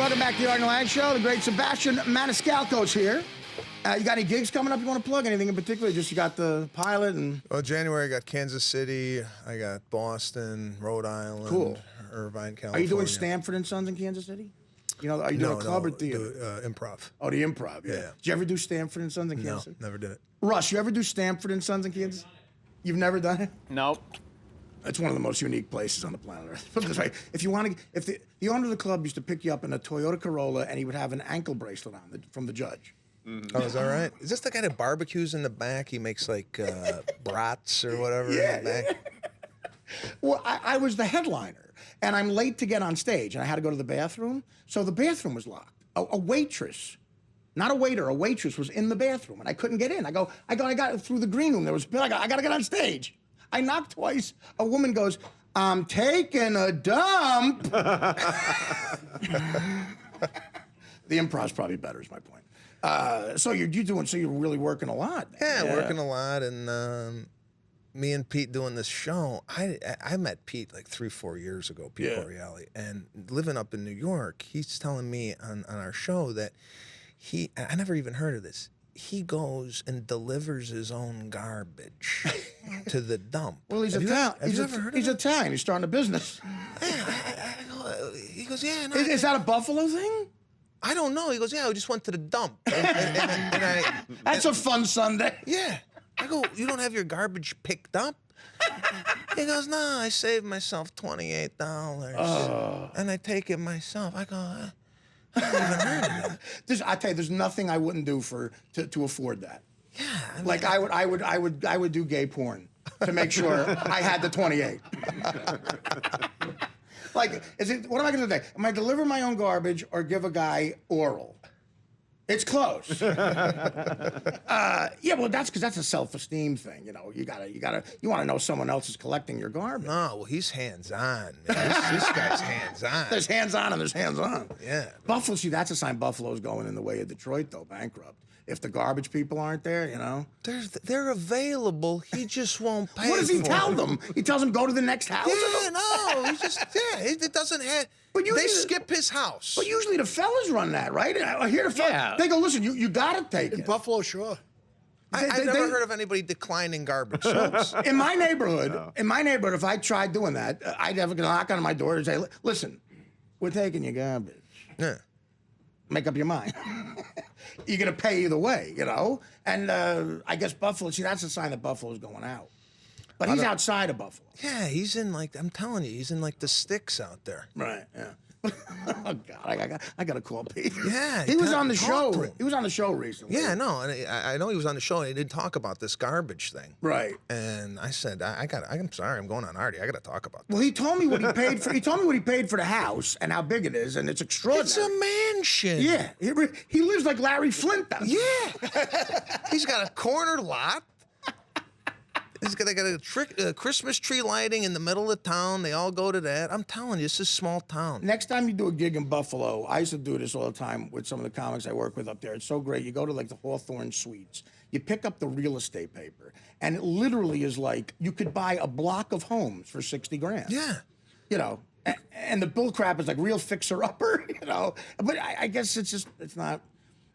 Welcome back to the Artie Lange Show. The great Sebastian Maniscalco's here. You got any gigs coming up you want to plug? Anything in particular? Just you got the pilot and... Well, January I got Kansas City, I got Boston, Rhode Island, cool. Irvine, California. Are you doing Stanford and Sons in Kansas City? You know, are you doing a club or theater? Improv. Oh, the improv, yeah. Did you ever do Stanford and Sons in Kansas City? No, never did it. Russ, you ever do Stanford and Sons in Kansas? You've never done it? Nope. It's one of the most unique places on the planet Earth. Put it this way, if you want to, if the owner of the club used to pick you up in a Toyota Corolla and he would have an ankle bracelet on from the judge. Mm-hmm. Oh, is that right? Is this the guy that barbecues in the back? He makes like brats or whatever in the back? Well, I was the headliner, and I'm late to get on stage, and I had to go to the bathroom, so the bathroom was locked. A waitress, not a waiter, a waitress was in the bathroom, and I couldn't get in. I got through the green room. There was, I got to get on stage. I knocked twice. A woman goes, "I'm taking a dump." The improv's probably better, is my point. So you're doing, so you're really working a lot. Yeah, working a lot, and me and Pete doing this show. I met Pete like 3-4 years ago, Pete Boreali, and living up in New York, he's telling me on our show that I never even heard of this. He goes and delivers his own garbage to the dump. Well, he's Italian. He's Italian. He's starting a business. He goes, yeah. No, is that a Buffalo thing? I don't know. He goes, yeah, I just went to the dump. That's a fun Sunday. Yeah. I go, you don't have your garbage picked up? He goes, no, I saved myself $28. And I take it myself. I go, I haven't even heard of that. I tell you, there's nothing I wouldn't do to afford that. Yeah. I mean, like I would do gay porn to make sure I had the 28. Like, what am I going to do? Am I deliver my own garbage or give a guy oral? It's close. Yeah, well, that's because that's a self-esteem thing. You know, you want to know someone else is collecting your garbage. No, well, he's hands-on. This guy's hands-on. There's hands-on and there's hands-on. Yeah. Buffalo, see, that's a sign Buffalo's going in the way of Detroit, though, bankrupt. If the garbage people aren't there, you know. They're available. He just won't pay. What does he tell them? He tells them go to the next house. Yeah, no, he just it doesn't have. But they skip his house. But usually the fellas run that, right? I hear the fellas. They go, listen, you got to take it. In Buffalo, sure. I've never heard of anybody declining garbage service. In my neighborhood, if I tried doing that, I'd have a knock on my door and say, listen, we're taking your garbage. Yeah. Make up your mind. You're going to pay either way, you know? And I guess Buffalo, see, that's a sign that Buffalo's going out. But he's outside of Buffalo. Yeah, he's in like, I'm telling you, he's in like the sticks out there. Right, yeah. Oh, God, I got to call Pete. Yeah. He was on the show. He was on the show recently. Yeah, no, and I know he was on the show, and he did talk about this garbage thing. Right. And I said, I'm sorry, I'm going on Artie. I got to talk about this. Well, he told me what he paid for. He told me what he paid for the house and how big it is, and it's extraordinary. It's a mansion. Yeah. He lives like Larry Flint does. Yeah. He's got a corner lot. He's got a Christmas tree lighting in the middle of town. They all go to that. I'm telling you, this is a small town. Next time you do a gig in Buffalo, I used to do this all the time with some of the comics I work with up there. It's so great. You go to like the Hawthorne Suites. You pick up the real estate paper, and it literally is like you could buy a block of homes for 60 grand. Yeah. You know, and the bull crap is like real fixer-upper, you know. But I guess it's not.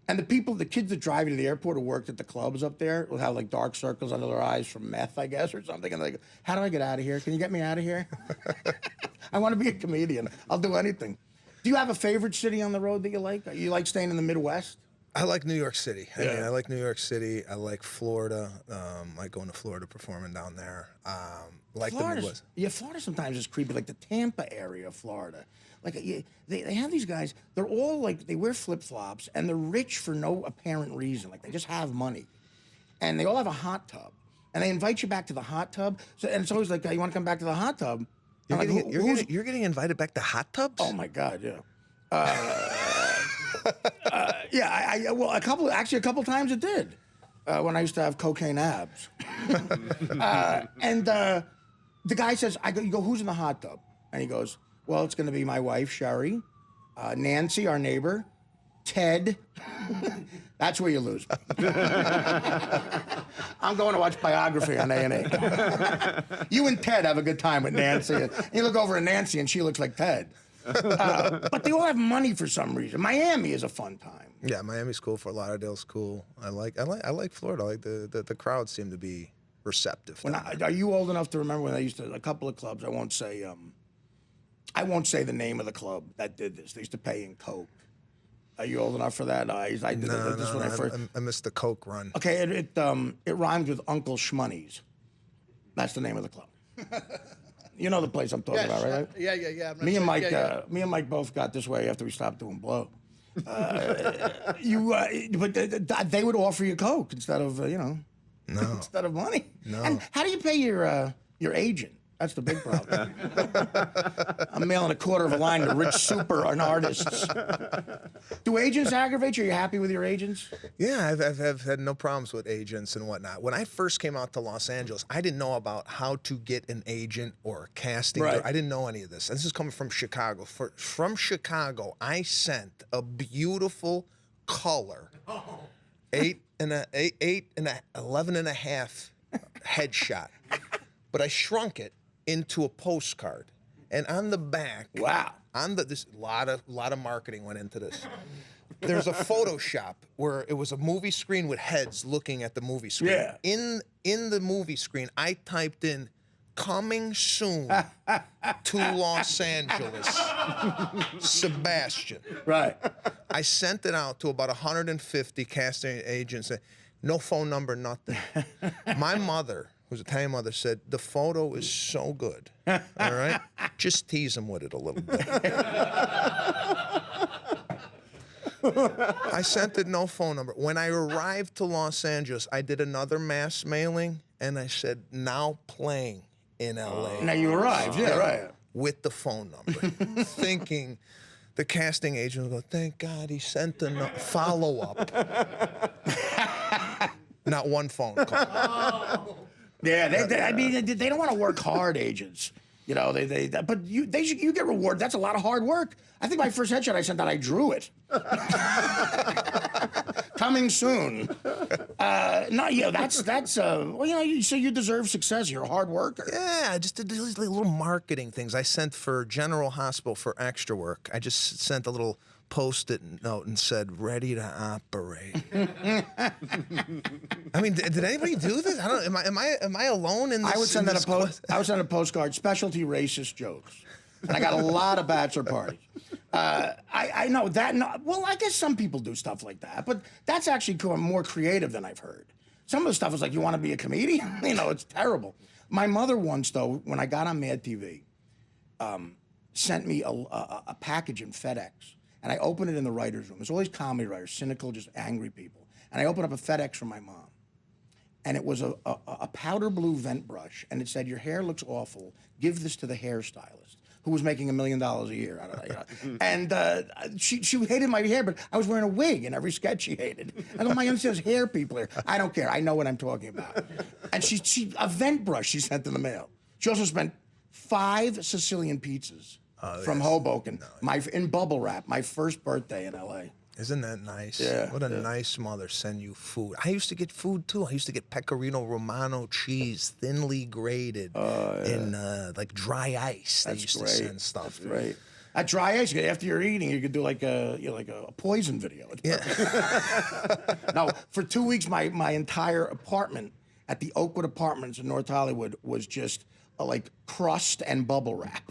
And the kids that drive you to the airport who worked at the clubs up there will have like dark circles under their eyes from meth, I guess, or something. And they go, how do I get out of here? Can you get me out of here? I want to be a comedian. I'll do anything. Do you have a favorite city on the road that you like? You like staying in the Midwest? I like New York City. I mean, I like New York City. I like Florida. Like going to Florida, performing down there. Like the Midwest. Yeah, Florida sometimes is creepy, like the Tampa area of Florida. Like they have these guys, they're all like, they wear flip-flops, and they're rich for no apparent reason. Like, they just have money. And they all have a hot tub. And they invite you back to the hot tub. And it's always like, you want to come back to the hot tub? You're getting invited back to hot tubs? Oh, my God, yeah. Yeah, well, a couple times it did. When I used to have cocaine abs. And the guy says, you go, who's in the hot tub? And he goes, well, it's going to be my wife, Sherry, Nancy, our neighbor, Ted. That's where you lose me. I'm going to watch Biography on A&E. You and Ted have a good time with Nancy. And you look over at Nancy, and she looks like Ted. But they all have money for some reason. Miami is a fun time. Yeah, Miami's cool. Fort Lauderdale's cool. I like Florida. I like the crowds seem to be receptive. Are you old enough to remember when I used to a couple of clubs? I won't say the name of the club that did this. They used to pay in Coke. Are you old enough for that? I did this when I first. I missed the Coke run. Okay, it rhymes with Uncle Schmoney's. That's the name of the club. You know the place I'm talking about, right? Yeah. Me and Mike both got this way after we stopped doing blow. But they would offer you Coke instead of instead of money. No. And how do you pay your agent? That's the big problem. I'm mailing $quarter of a line to rich super and artists. Do agents aggravate you? Are you happy with your agents? Yeah, I've had no problems with agents and whatnot. When I first came out to Los Angeles, I didn't know about how to get an agent or a casting. Right. I didn't know any of this. This is coming from Chicago. From Chicago, I sent a beautiful color, 8 and 11 and a half headshot, but I shrunk it into a postcard, and on the back, Wow. This lot of marketing went into this. There's a Photoshop where it was a movie screen with heads looking at the movie screen. Yeah. In the movie screen, I typed in "coming soon to Los Angeles, Sebastian." Right. I sent it out to about 150 casting agents. No phone number, nothing. My mother, who's an Italian mother, said, "The photo is so good, all right? Just tease him with it a little bit." I sent it, no phone number. When I arrived to Los Angeles, I did another mass mailing, and I said, "Now playing in L.A." Now you arrived, yeah, right. With the phone number, thinking the casting agent will go, "Thank God he sent a follow-up." Not one phone call. Yeah, they don't want to work hard, agents. You know, but you get rewarded. That's a lot of hard work. I think my first headshot I sent out, I drew it. Coming soon. So you deserve success. You're a hard worker. Yeah, I just did these little marketing things. I sent for General Hospital for extra work. I just sent a little Post-it note and said, "Ready to operate." I mean, did anybody do this? I don't. Am I alone in this? I would send a postcard, specialty racist jokes, and I got a lot of bachelor parties. I know that. Well, I guess some people do stuff like that, but that's actually more creative than I've heard. Some of the stuff is like, "You want to be a comedian?" It's terrible. My mother once, though, when I got on Mad TV, sent me a package in FedEx. And I opened it in the writer's room. There's always comedy writers, cynical, just angry people. And I opened up a FedEx from my mom. And it was a powder blue vent brush. And it said, "Your hair looks awful. Give this to the hairstylist," who was making $1 million a year. And she hated my hair, but I was wearing a wig in every sketch she hated. I go, "My young says hair people here." "I don't care. I know what I'm talking about." And a vent brush she sent in the mail. She also spent 5 Sicilian pizzas. From Hoboken, in bubble wrap, my first birthday in L.A. Isn't that nice? Yeah. What a nice mother send you food. I used to get food too. I used to get Pecorino Romano cheese, thinly grated, in like dry ice. They used to send stuff. That's great. At dry ice, after you're eating, you could do like a poison video. No, for 2 weeks, my entire apartment at the Oakwood Apartments in North Hollywood was just like crust and bubble wrap.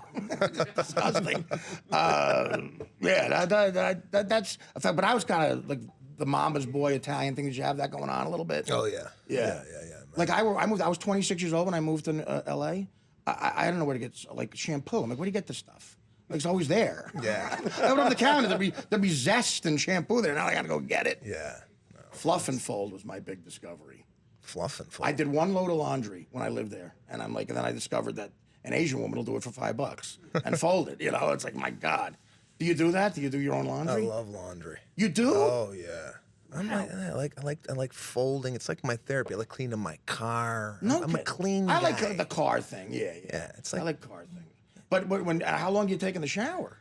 Disgusting. That's a fact. But I was kind of like the mama's boy Italian thing. Did you have that going on a little bit? Oh yeah. Yeah. Like I moved. I was 26 years old when I moved to L.A. I don't know where to get like shampoo. I'm like, where do you get this stuff? Like, it's always there. Yeah. I would have the counter. There'd be Zest and shampoo there. Now I got to go get it. Yeah. No. Fluff and Fold was my big discovery. Fluff and Fold. I did 1 load of laundry when I lived there, and then I discovered that an Asian woman will do it for $5 and fold it. It's like, my God. Do you do that? Do you do your own laundry? I love laundry. You do? Oh yeah. I like folding. It's like my therapy. I like cleaning my car. I'm a clean guy. I like the car thing. Yeah. It's like, I like car thing. But how long do you take in the shower?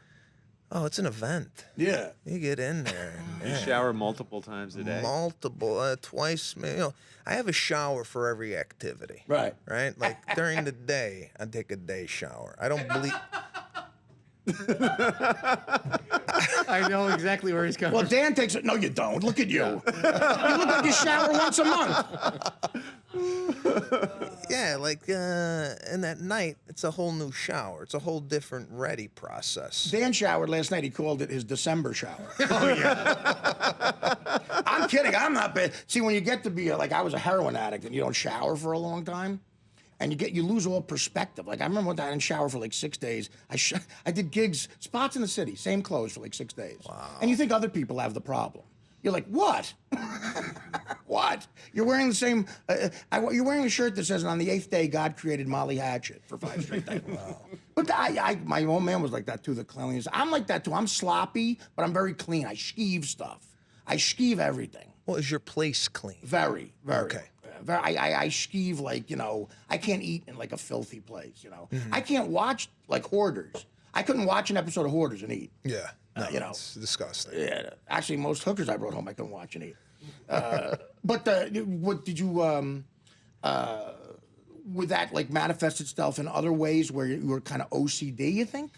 Oh, it's an event. Yeah. You get in there. You shower multiple times a day. Twice. I have a shower for every activity. Right. Right? Like during the day, I take a day shower. I don't believe. I know exactly where he's coming Well, from. Dan takes it. No, you don't. Look at you. You look like you shower once a month. Yeah, like, and at night, it's a whole new shower. It's a whole different ready process. Dan showered last night. He called it his December shower. Oh, yeah. I'm kidding. I'm not bad. See, when you get to be like, I was a heroin addict and you don't shower for a long time, and you lose all perspective. Like, I remember one time I didn't shower for like 6 days. I did gigs, spots in the city, same clothes for like 6 days. Wow. And you think other people have the problem. You're like, what? What? You're wearing the same, you're wearing a shirt that says, on the 8th day, God created Molly Hatchet for 5 straight days. Wow. But my old man was like that too, the cleanliness. I'm like that too. I'm sloppy, but I'm very clean. I skeeve stuff. I skeeve everything. Well, is your place clean? Very, very. Okay. I skeeve like, I can't eat in like a filthy place, I can't watch like Hoarders. I couldn't watch an episode of Hoarders and eat. Yeah. No, it's disgusting. Yeah. Actually, most hookers I brought home, I couldn't watch and eat. But what did you, would that like manifest itself in other ways where you were kind of OCD, you think?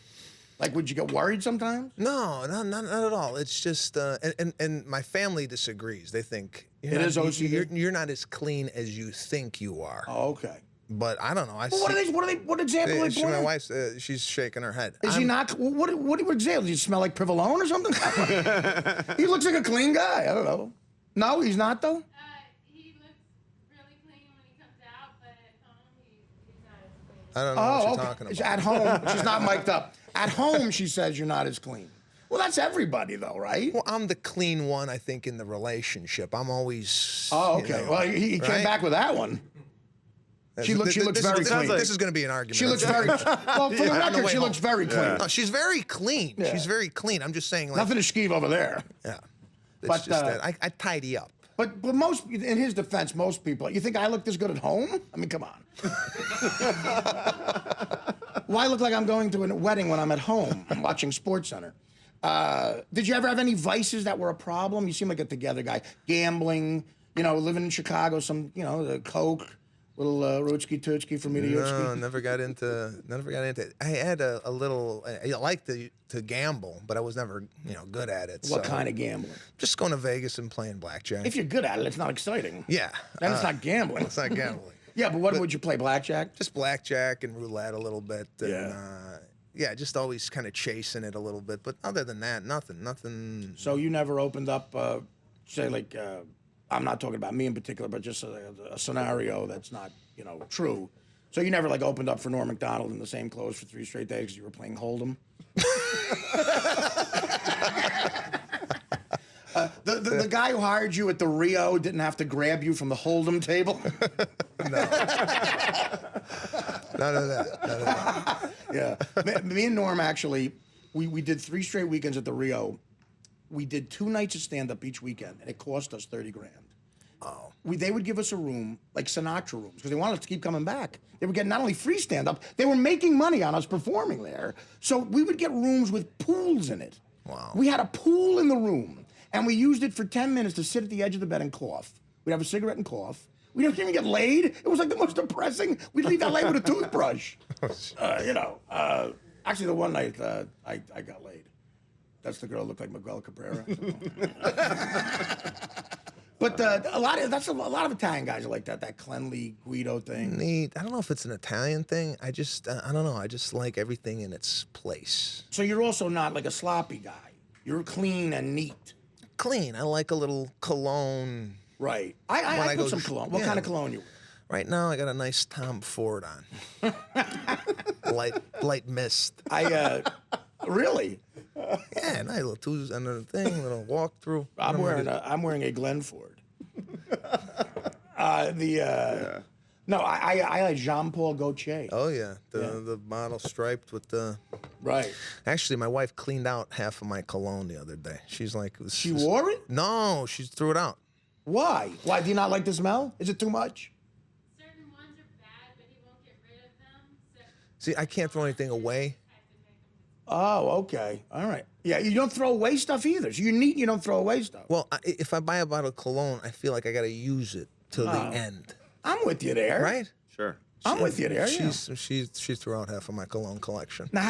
Like, would you get worried sometimes? No, not at all. It's just, and my family disagrees. They think It is OCD? You're not as clean as you think you are. Oh, okay. But I don't know. What example are they My pointing? wife's, she's shaking her head. Is he not? What example? Does he smell like Provolone or something? He looks like a clean guy. I don't know. No, he's not though. He looks really clean when he comes out, but at home he's not as clean. I don't know what you're talking It's about. at home, she's not mic'd up. At home, she says you're not as clean. Well, that's everybody though, right? Well, I'm the clean one, I think, in the relationship. I'm always. Oh, okay. Well, he came right? back with that one. She looks very clean. This is going to be an argument. She looks very, well, for the record, she looks very clean. No, she's very clean. Yeah. She's very clean. I'm just saying, like, Nothing to skeeve over there. yeah. It's But, just that I tidy up. But most, in his defense, most people, you think I look this good at home? I mean, come on. Why look like I'm going to a wedding when I'm at home? I'm watching SportsCenter. Did you ever have any vices that were a problem? You seem like a together guy. Gambling, living in Chicago, the coke, little Rootsky Tootski for me to No, never got into it. I had a little, I liked to gamble, but I was never, good at it. What kind of gambling? Just going to Vegas and playing blackjack. If you're good at it, it's not exciting. Yeah. Then it's not gambling. It's not gambling. Yeah, but what would you play, blackjack? Just blackjack and roulette a little bit. And, yeah, just always kind of chasing it a little bit. But other than that, nothing. So you never opened up, say, like, I'm not talking about me in particular, but just a scenario that's not, true. So you never, like, opened up for Norm Macdonald in the same clothes for 3 straight days because you were playing Hold'em? The guy who hired you at the Rio didn't have to grab you from the Hold'em table? No. None of that. Yeah. Me and Norm, actually, we did 3 straight weekends at the Rio. We did 2 nights of stand-up each weekend, and it cost us $30,000. Oh. They would give us a room, like Sinatra rooms, because they wanted us to keep coming back. They were getting not only free stand-up, they were making money on us performing there. So we would get rooms with pools in it. Wow. We had a pool in the room, and we used it for 10 minutes to sit at the edge of the bed and cough. We'd have a cigarette and cough. We didn't even get laid. It was like the most depressing. We'd leave LA with a toothbrush. Actually, the one night I got laid. That's the girl who looked like Miguel Cabrera. But a lot of Italian guys are like that. That cleanly Guido thing. Neat. I don't know if it's an Italian thing. I don't know. I just like everything in its place. So you're also not like a sloppy guy. You're clean and neat. Clean. I like a little cologne. Right. I put some cologne. What yeah. kind of cologne you wear? Right now, I got a nice Tom Ford on. light mist. Really? Yeah, nice little Tuesday and a thing, little walkthrough. I'm wearing a Glenford. No, I like Jean-Paul Gaultier. Oh yeah, the bottle striped with the. Right. Actually, my wife cleaned out half of my cologne the other day. She's like, She wore it? No, she threw it out. Why? Why do you not like the smell? Is it too much? Certain ones are bad, but he won't get rid of them. So See, I can't throw anything away. I have to take them. Oh, okay. All right. Yeah, you don't throw away stuff either. So you're neat, you don't throw away stuff. Well, if I buy a bottle of cologne, I feel like I got to use it till the end. I'm with you there. Right? Sure. I'm with you there. Yeah. She threw out half of my cologne collection. Now,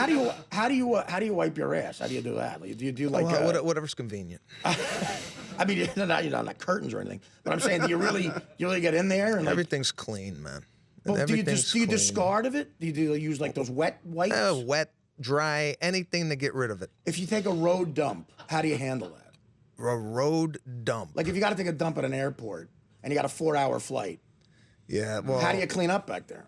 how do you wipe your ass? How do you do that? Do you do like Whatever's convenient. I mean, you're not like curtains or anything, but I'm saying, do you really get in there and like, Everything's clean, man. But do you Everything's discard of it? Do you use like those wet wipes? Wet, dry, anything to get rid of it. If you take a road dump, how do you handle that? A road dump. Like if you got to take a dump at an airport and you got a 4-hour flight, Yeah, well, how do you clean up back there?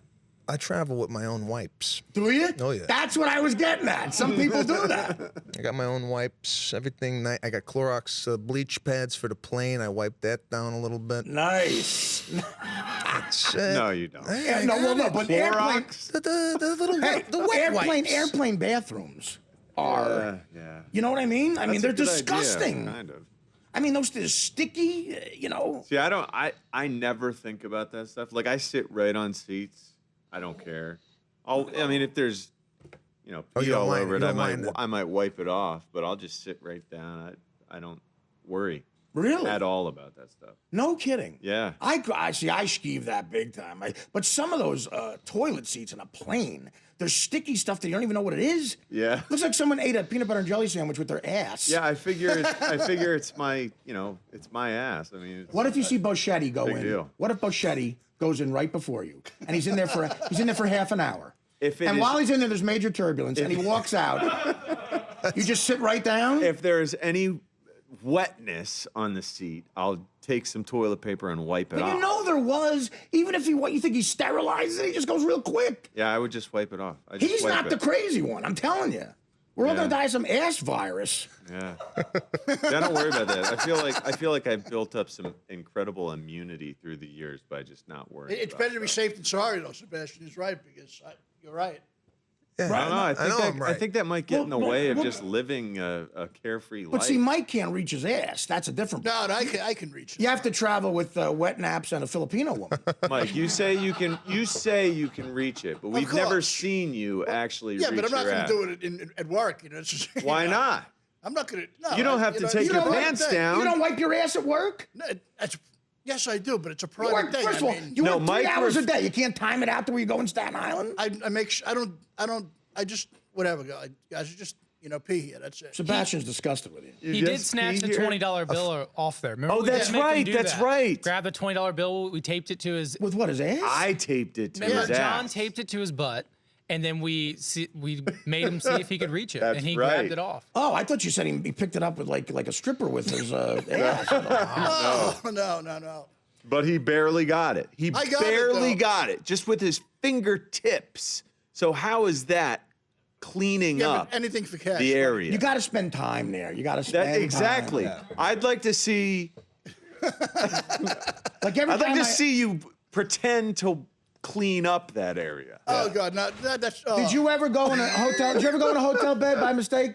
I travel with my own wipes. Do you? Oh, yeah. That's what I was getting at. Some people do that. I got my own wipes, everything. I got Clorox bleach pads for the plane. I wipe that down a little bit. Nice. That's it. No, you don't. Yeah, no, well, no, but airplane, The little the wet wipes. airplane bathrooms are, Yeah. you know what I mean? I mean, they're That's a good idea, disgusting. kind of. I mean, those are sticky, you know. See, I never think about that stuff. Like, I sit right on seats. I don't care. I mean, if there's, pee all over it, I might wipe it off, but I'll just sit right down. I don't worry Really? at all about that stuff. No kidding. Yeah. I skeeve that big time. But some of those toilet seats in a plane, there's sticky stuff that you don't even know what it is. Yeah. Looks like someone ate a peanut butter and jelly sandwich with their ass. Yeah, I figure it's my, it's my ass. I mean, What if you see Boschetti go Big in? deal. What if Boschetti goes in right before you, and he's in there for half an hour? And while he's in there, there's major turbulence, and he walks out. You just sit right down. If there's any wetness on the seat, I'll take some toilet paper and wipe it But off. you know there was. Even if you think he sterilizes it, he just goes real quick. Yeah, I would just wipe it off. I just He's wipe not the it. crazy one. I'm telling you. We're all Yeah. gonna die of some ass virus. Yeah. Don't worry about that. I feel like I've built up some incredible immunity through the years by just not worrying. It's about better to be stuff. safe than sorry, though. Sebastian is right because you're right. Yeah, I don't know. I think I'm right. I think that might get in the way of well- just living a carefree life. But see, Mike can't reach his ass. That's a different. No, I can reach it. You have to travel with wet naps and a Filipino woman. Mike, you say you can reach it, but we've never course. seen you actually Yeah, reach but I'm not your going ass. to do it at work. It's just, Why not? I'm not going to. No, You don't have to take you your know what? pants Thing. down. You don't wipe your ass at work? No, yes, I do, but it's a You private work, thing. first of all, you No, work 3 Mike hours a ref- day. You can't time it out to where you go in Staten Island. I make sure I just whatever, guys. Just pee here. That's it. Sebastian's disgusted with you. He did snatch the $20 bill off there. Remember Oh, we that's did make him right, do that's that. right. Grab the $20 bill. We taped it to his. With what, his ass? I taped it to Remember, his John ass. taped it to his butt, and then we made him see if he could reach it, That's and he right. grabbed it off. Oh, I thought you said he picked it up with like a stripper with his ass. Oh, no. But he barely got it. He I got it, barely though. got it, just with his fingertips. So how is that cleaning Yeah, up but anything for cash. the area? You got to spend time there. You got to spend That exactly. time. I'd like to see. Like every I'd like time to see you pretend to clean up that area. Oh God, no, that's. Did you ever go in a hotel? Did you ever go in a hotel bed by mistake?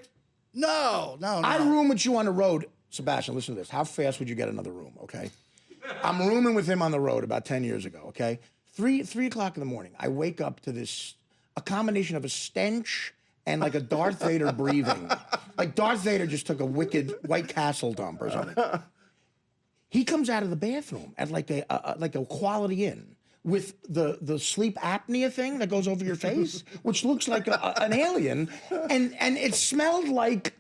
No. I room with you on the road. Sebastian, listen to this. How fast would you get another room, okay? I'm rooming with him on the road about 10 years ago, okay? 3 o'clock in the morning, I wake up to a combination of a stench and like a Darth Vader breathing. Like Darth Vader just took a wicked White Castle dump or something. He comes out of the bathroom at like a Quality Inn with the sleep apnea thing that goes over your face, which looks like an alien, and it smelled like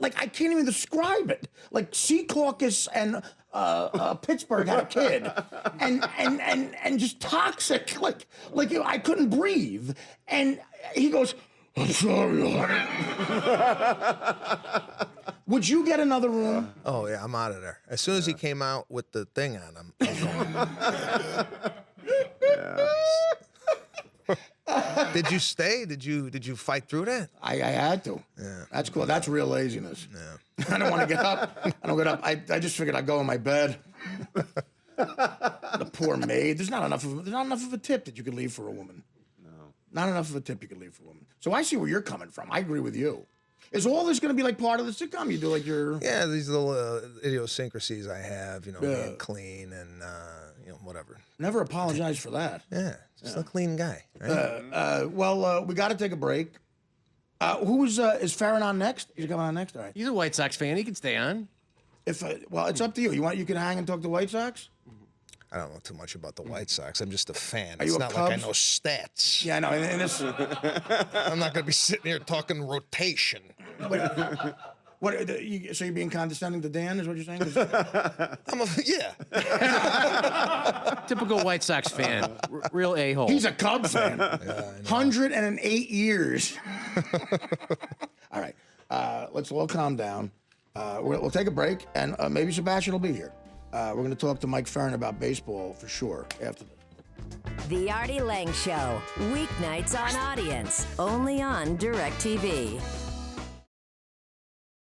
I can't even describe it. Like Sea Caucus and Pittsburgh had a kid, and just toxic. Like I couldn't breathe. And he goes, "I'm sorry, honey." Would you get another room? Oh yeah, I'm out of there. As soon as he came out with the thing on, I'm going. Did you stay? Did you fight through that? I had to. Yeah. That's cool. That's real laziness. Yeah. I don't want to get up. I don't get up. I just figured I'd go in my bed. The poor maid. There's not enough of a tip that you could leave for a woman. No. Not enough of a tip you could leave for a woman. So I see where you're coming from. I agree with you. Is all this going to be like part of the sitcom? You do like your... Yeah, these little idiosyncracies I have, Yeah. being clean and whatever. Never apologize for that. Yeah, just a clean guy. Right? Well, we got to take a break. Is Farron on next? He's coming on next, all right. He's a White Sox fan. He can stay on. Well, it's up to you. You can hang and talk to White Sox? I don't know too much about the White Sox. I'm just a fan. Are It's you a not like I Cubs? know stats. Yeah, I know. And this, I'm not going to be sitting here talking rotation. so you're being condescending to Dan, is what you're saying? Yeah. Typical White Sox fan. Real a-hole. He's a Cubs fan. 108 years. All right. Let's all calm down. We'll take a break, and maybe Sebastian will be here. We're going to talk to Mike Ferrin about baseball for sure after this. The Artie Lange Show. Weeknights on Audience. Only on DirecTV.